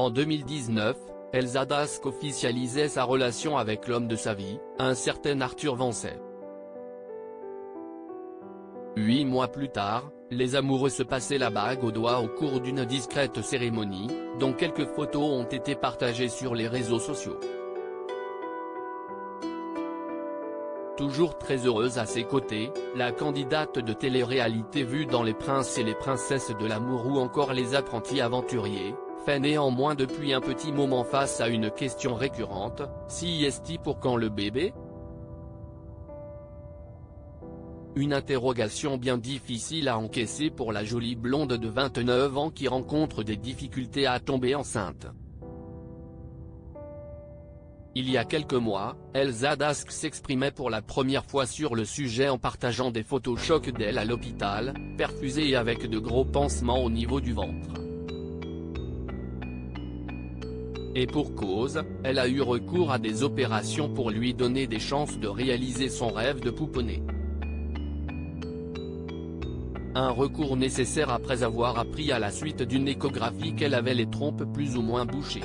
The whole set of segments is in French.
En 2019, Elsa Dask officialisait sa relation avec l'homme de sa vie, un certain Arthur Vancet. 8 mois plus tard, les amoureux se passaient la bague au doigt au cours d'une discrète cérémonie, dont quelques photos ont été partagées sur les réseaux sociaux. Toujours très heureuse à ses côtés, la candidate de télé-réalité vue dans Les Princes et les Princesses de l'amour ou encore Les Apprentis Aventuriers, fait néanmoins depuis un petit moment face à une question récurrente: CIST pour quand le bébé ? Une interrogation bien difficile à encaisser pour la jolie blonde de 29 ans qui rencontre des difficultés à tomber enceinte. Il y a quelques mois, Elsa Dask s'exprimait pour la première fois sur le sujet en partageant des photos chocs d'elle à l'hôpital, perfusée et avec de gros pansements au niveau du ventre. Et pour cause, elle a eu recours à des opérations pour lui donner des chances de réaliser son rêve de pouponner. Un recours nécessaire après avoir appris à la suite d'une échographie qu'elle avait les trompes plus ou moins bouchées.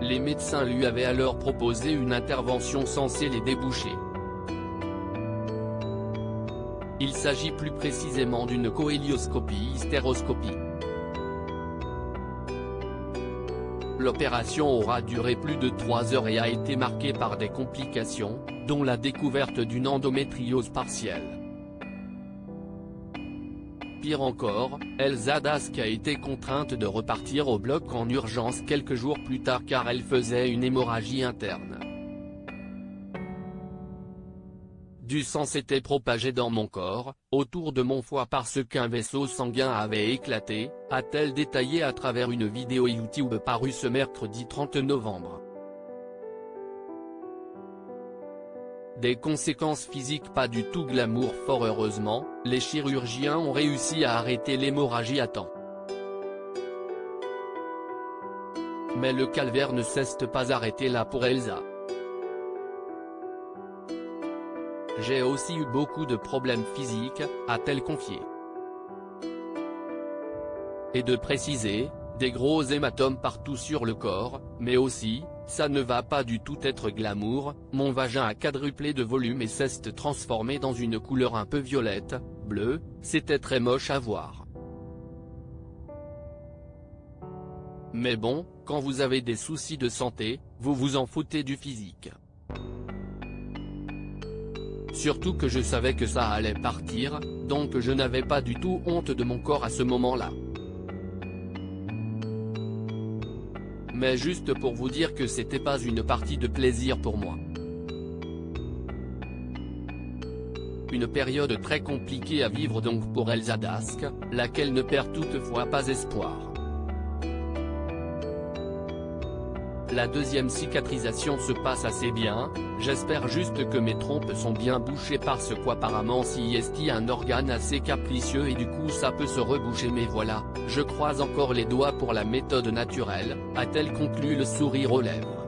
Les médecins lui avaient alors proposé une intervention censée les déboucher. Il s'agit plus précisément d'une cohélioscopie-hystéroscopie. L'opération aura duré plus de 3 heures et a été marquée par des complications, dont la découverte d'une endométriose partielle. Pire encore, Elsa Dask a été contrainte de repartir au bloc en urgence quelques jours plus tard car elle faisait une hémorragie interne. Du sang s'était propagé dans mon corps, autour de mon foie parce qu'un vaisseau sanguin avait éclaté, a-t-elle détaillé à travers une vidéo YouTube parue ce mercredi 30 novembre. Des conséquences physiques pas du tout glamour. Fort heureusement, les chirurgiens ont réussi à arrêter l'hémorragie à temps. Mais le calvaire ne s'est pas arrêté là pour Elsa. J'ai aussi eu beaucoup de problèmes physiques, a-t-elle confié. Et de préciser, des gros hématomes partout sur le corps, mais aussi, ça ne va pas du tout être glamour, mon vagin a quadruplé de volume et s'est transformé dans une couleur un peu violette, bleue, c'était très moche à voir. Mais bon, quand vous avez des soucis de santé, vous vous en foutez du physique. Surtout que je savais que ça allait partir, donc je n'avais pas du tout honte de mon corps à ce moment-là. Mais juste pour vous dire que c'était pas une partie de plaisir pour moi. Une période très compliquée à vivre donc pour Elsa Dask, laquelle ne perd toutefois pas espoir. La deuxième cicatrisation se passe assez bien, j'espère juste que mes trompes sont bien bouchées parce qu'apparemment CIST a un organe assez capricieux et du coup ça peut se reboucher mais voilà, je croise encore les doigts pour la méthode naturelle, a-t-elle conclu le sourire aux lèvres.